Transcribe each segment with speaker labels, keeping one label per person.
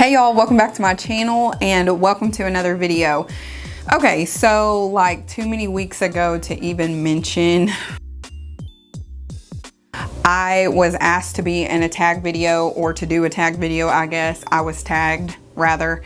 Speaker 1: Hey y'all, welcome back to my channel and welcome to another video. Okay, so like too many weeks ago to even mention, I was asked to be in a tag video, or to do a tag video, I guess. I was tagged rather.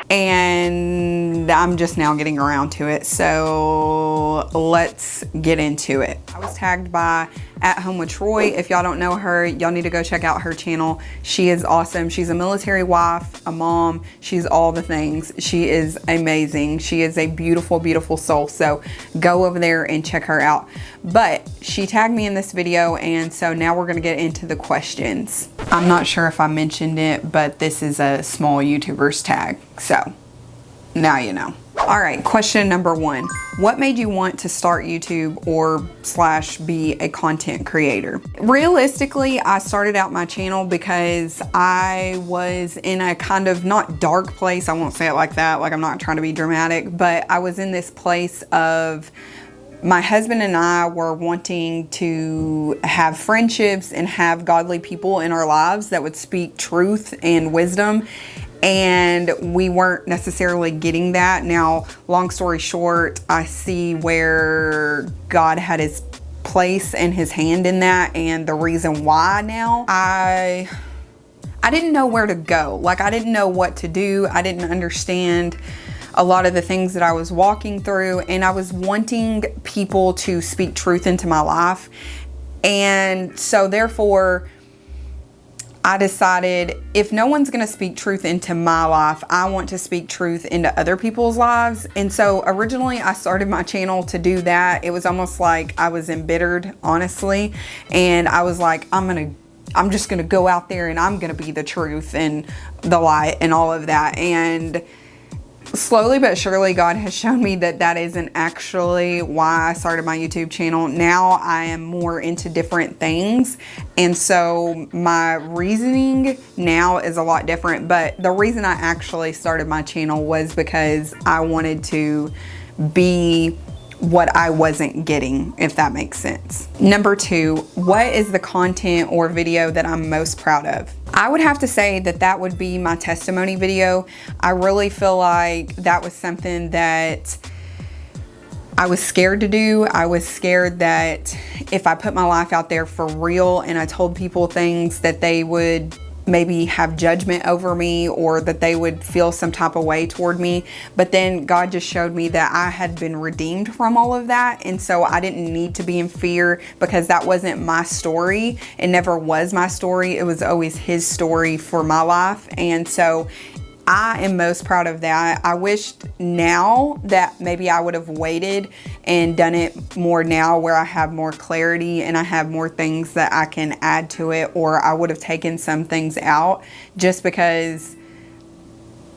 Speaker 1: And I'm just now getting around to it, so let's get into it. I was tagged by At Home with Troy. If y'all don't know her, y'all need to go check out her channel. She is awesome. She's a military wife, a mom. She's all the things. She is amazing. She is a beautiful, beautiful soul. So go over there and check her out. But she tagged me in this video, and so now we're gonna get into the questions. I'm not sure if I mentioned it, but this is a small YouTuber's tag. So now you know. All right, question number one. What made you want to start YouTube or / be a content creator? Realistically, I started out my channel because I was in a kind of not dark place. I won't say it like that. Like, I'm not trying to be dramatic, but I was in this place of my husband and I were wanting to have friendships and have godly people in our lives that would speak truth and wisdom. And we weren't necessarily getting that. Now, long story short, I see where God had his place and his hand in that, and the reason why now. I didn't know where to go. Like, I didn't know what to do. I didn't understand a lot of the things that I was walking through, and I was wanting people to speak truth into my life. And so therefore, I decided, if no one's gonna speak truth into my life, I want to speak truth into other people's lives. And so originally I started my channel to do that. It was almost like I was embittered, honestly. And I was like, I'm just gonna go out there and I'm gonna be the truth and the light and all of that. And slowly but surely, God has shown me that that isn't actually why I started my YouTube channel. Now I am more into different things. And so my reasoning now is a lot different. But the reason I actually started my channel was because I wanted to be what I wasn't getting, if that makes sense. Number two, what is the content or video that I'm most proud of? I would have to say that that would be my testimony video. I really feel like that was something that I was scared to do. I was scared that if I put my life out there for real and I told people things, that they would maybe have judgment over me, or that they would feel some type of way toward me. But then God just showed me that I had been redeemed from all of that. And so I didn't need to be in fear, because that wasn't my story. It never was my story. It was always his story for my life. And so I am most proud of that. I wished now that maybe I would have waited and done it more now, where I have more clarity and I have more things that I can add to it, or I would have taken some things out, just because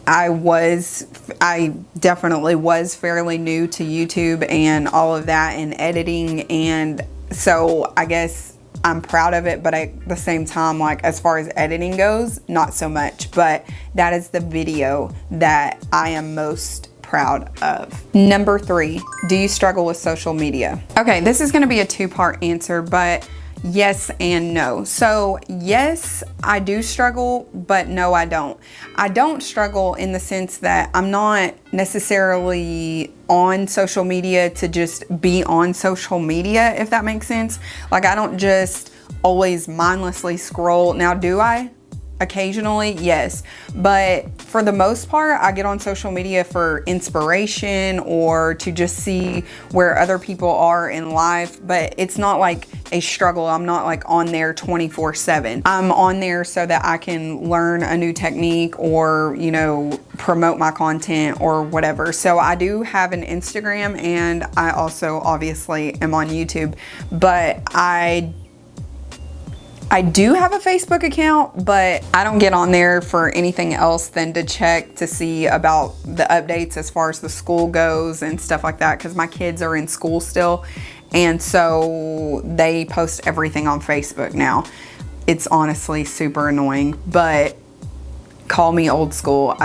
Speaker 1: I definitely was fairly new to YouTube and all of that, and editing. And so I guess I'm proud of it, but at the same time, like, as far as editing goes, not so much. But that is the video that I am most proud of. Number three, do you struggle with social media? Okay, this is gonna be a two-part answer, but yes and no. So yes, I do struggle, but no, I don't. I don't struggle in the sense that I'm not necessarily on social media to just be on social media, if that makes sense. Like, I don't just always mindlessly scroll. Now, do I? Occasionally, yes. But for the most part, I get on social media for inspiration, or to just see where other people are in life. But it's not like a struggle. I'm not like on there 24/7. I'm on there so that I can learn a new technique, or, you know, promote my content or whatever. So I do have an Instagram, and I also obviously am on YouTube, but I do have a Facebook account, but I don't get on there for anything else than to check to see about the updates as far as the school goes and stuff like that, because my kids are in school still, and so they post everything on Facebook now. It's honestly super annoying, but call me old school.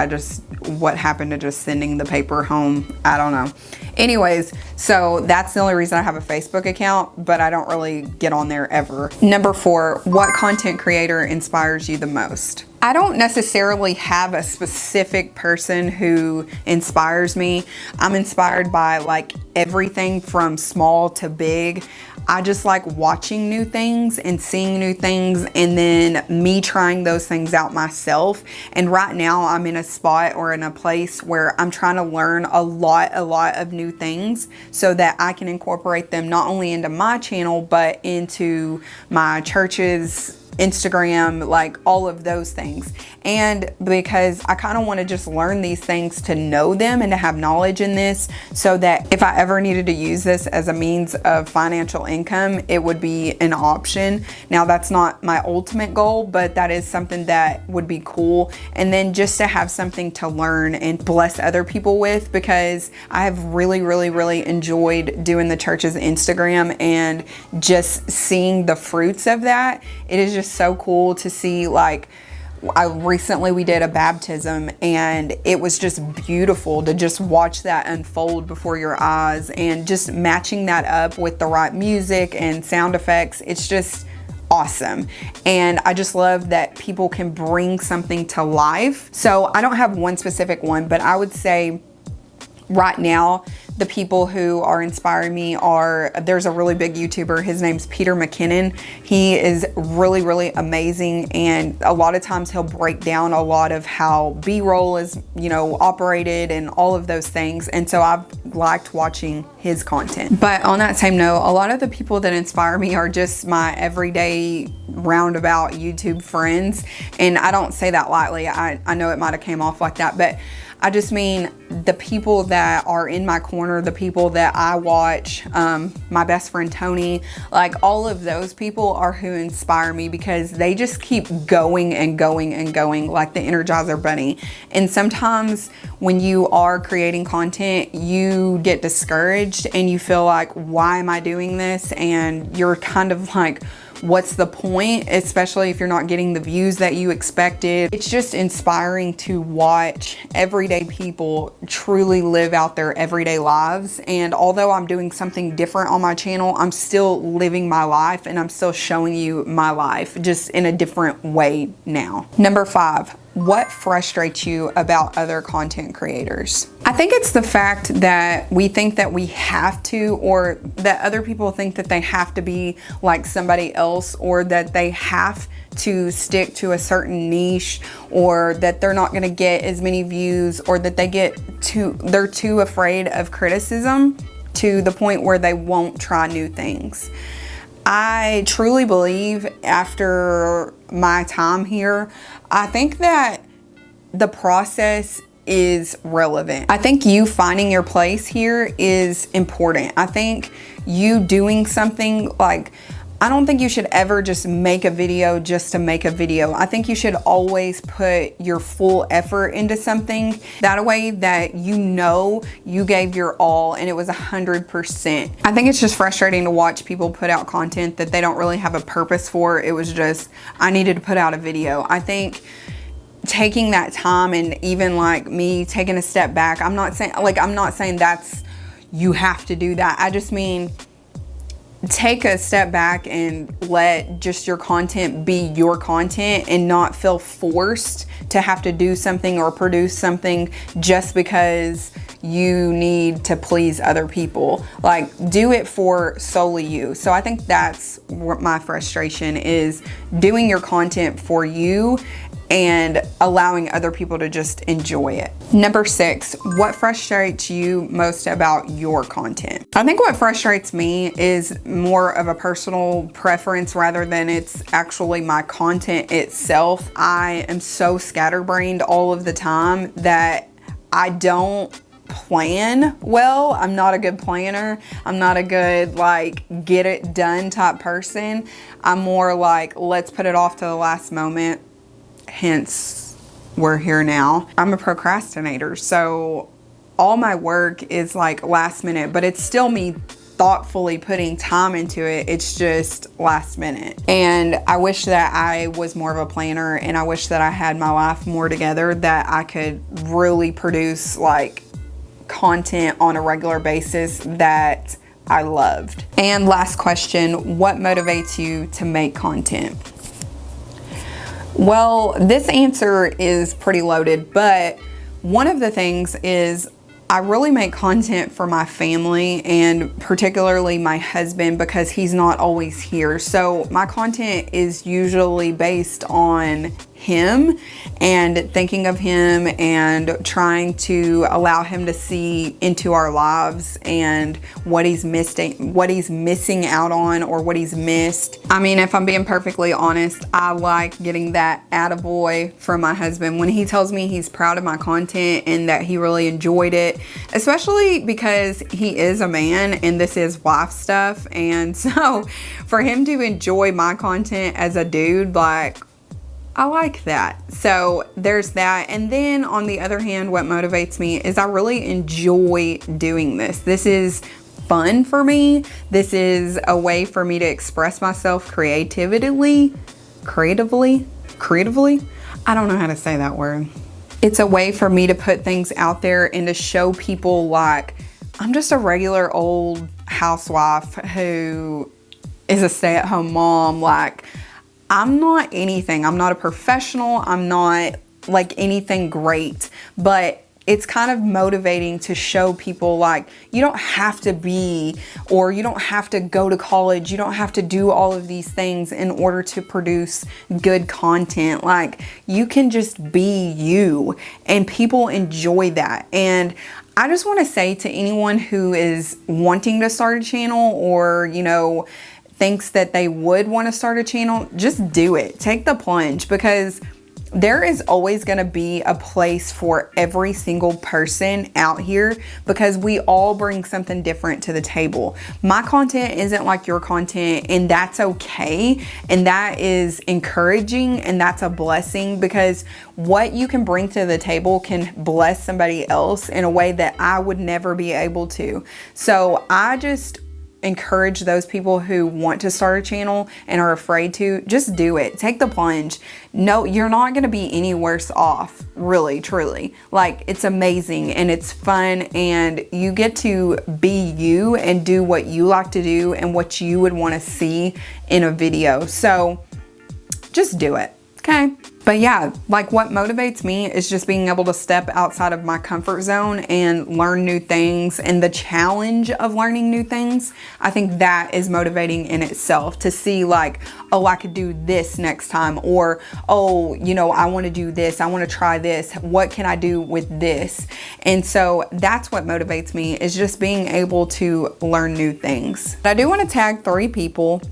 Speaker 1: What happened to just sending the paper home? I don't know. Anyways, so that's the only reason I have a Facebook account, but I don't really get on there ever. Number four, what content creator inspires you the most? I don't necessarily have a specific person who inspires me. I'm inspired by like everything from small to big. I just like watching new things and seeing new things, and then me trying those things out myself. And right now I'm in a spot or in a place where I'm trying to learn a lot of new things so that I can incorporate them not only into my channel, but into my church's Instagram, like all of those things. And because I kind of want to just learn these things to know them and to have knowledge in this, so that if I ever needed to use this as a means of financial income, it would be an option. Now, that's not my ultimate goal, but that is something that would be cool. And then just to have something to learn and bless other people with, because I have really enjoyed doing the church's Instagram and just seeing the fruits of that. It is just so cool to see. Like, we did a baptism, and it was just beautiful to just watch that unfold before your eyes, and just matching that up with the right music and sound effects. It's just awesome. And I just love that people can bring something to life. So I don't have one specific one, but I would say right now, the people who are inspiring me are, there's a really big YouTuber, his name's Peter McKinnon. He is really amazing, and a lot of times he'll break down a lot of how B-roll is, you know, operated and all of those things. And so I've liked watching his content. But on that same note, a lot of the people that inspire me are just my everyday roundabout YouTube friends. And I don't say that lightly. I know it might have came off like that, but I just mean the people that are in my corner, the people that I watch, my best friend Tony, like all of those people are who inspire me, because they just keep going and going and going like the Energizer Bunny. And sometimes when you are creating content, you get discouraged and you feel like, why am I doing this? And you're kind of like, what's the point? Especially if you're not getting the views that you expected. It's just inspiring to watch everyday people truly live out their everyday lives. And although I'm doing something different on my channel, I'm still living my life, and I'm still showing you my life just in a different way now. Number 5. What frustrates you about other content creators? I think it's the fact that we think that we have to, or that other people think that they have to be like somebody else, or that they have to stick to a certain niche, or that they're not going to get as many views, or that they're too afraid of criticism to the point where they won't try new things. I truly believe, after my time here, I think that the process is relevant. I think you finding your place here is important. I think you doing something, like, I don't think you should ever just make a video just to make a video. I think you should always put your full effort into something. That way that you know you gave your all and it was 100%. I think it's just frustrating to watch people put out content that they don't really have a purpose for. It was just, I needed to put out a video. I think taking that time, and even like me taking a step back, I'm not saying that's, you have to do that. I just mean, take a step back and let just your content be your content, and not feel forced to have to do something or produce something just because you need to please other people. Like, do it for solely you. So I think that's what my frustration is, doing your content for you and allowing other people to just enjoy it. Number 6, what frustrates you most about your content? I think what frustrates me is more of a personal preference rather than it's actually my content itself. I am so scatterbrained all of the time that I don't plan well. I'm not a good planner. I'm not a good, like, get it done type person. I'm more like, let's put it off to the last moment. Hence, we're here now. I'm a procrastinator, so all my work is like last minute, but it's still me thoughtfully putting time into it. It's just last minute. And I wish that I was more of a planner, and I wish that I had my life more together, that I could really produce like content on a regular basis that I loved. And last question, what motivates you to make content? Well, this answer is pretty loaded, but one of the things is I really make content for my family and particularly my husband because he's not always here. So my content is usually based on him and thinking of him and trying to allow him to see into our lives and what he's missing out on or what he's missed. I mean, if I'm being perfectly honest, I like getting that attaboy from my husband when he tells me he's proud of my content and that he really enjoyed it, especially because he is a man and this is wife stuff. And so for him to enjoy my content as a dude, like, I like that. So there's that. And then on the other hand, what motivates me is I really enjoy doing this. This is fun for me. This is a way for me to express myself creatively. I don't know how to say that word. It's a way for me to put things out there and to show people like I'm just a regular old housewife who is a stay-at-home mom. Like, I'm not anything. I'm not a professional. I'm not like anything great, but it's kind of motivating to show people like you don't have to be, or you don't have to go to college. You don't have to do all of these things in order to produce good content. Like, you can just be you and people enjoy that. And I just want to say to anyone who is wanting to start a channel or, you know, thinks that they would want to start a channel, just do it. Take the plunge, because there is always going to be a place for every single person out here because we all bring something different to the table. My content isn't like your content, and that's okay. And that is encouraging, and that's a blessing because what you can bring to the table can bless somebody else in a way that I would never be able to. So I just encourage those people who want to start a channel and are afraid to, just do it. Take the plunge. No, you're not going to be any worse off, really, truly. Like, it's amazing and it's fun, and you get to be you and do what you like to do and what you would want to see in a video. So just do it. Okay. But yeah, like, what motivates me is just being able to step outside of my comfort zone and learn new things, and the challenge of learning new things. I think that is motivating in itself, to see like, oh, I could do this next time, or, oh, you know, I want to do this. I want to try this. What can I do with this? And so that's what motivates me, is just being able to learn new things. I do want to tag 3 people.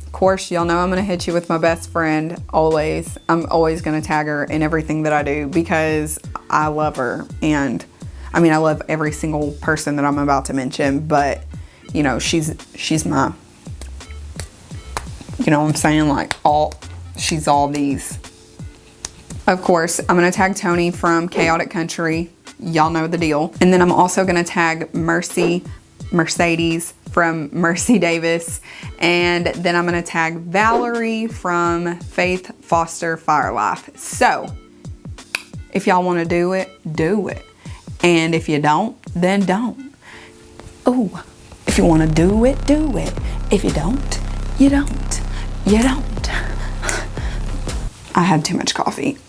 Speaker 1: Of course, y'all know I'm going to hit you with my best friend always. I'm always going to tag her in everything that I do because I love her. And I mean, I love every single person that I'm about to mention, but you know, she's my, you know what I'm saying? Like, she's all these. Of course, I'm going to tag Tony from Chaotic Country. Y'all know the deal. And then I'm also going to tag Mercedes from Mercy Davis, and then I'm going to tag Valerie from Faith Foster Fire Life. So if y'all want to do it, do it. And if you don't, then don't. Oh, if you want to do it, do it. If you don't, you don't. You don't. I had too much coffee.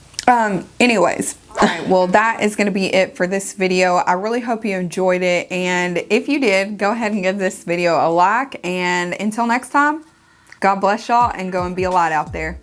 Speaker 1: Anyways, all right, well, that is going to be it for this video. I really hope you enjoyed it, and if you did, go ahead and give this video a like, and until next time, God bless y'all, and go and be a light out there.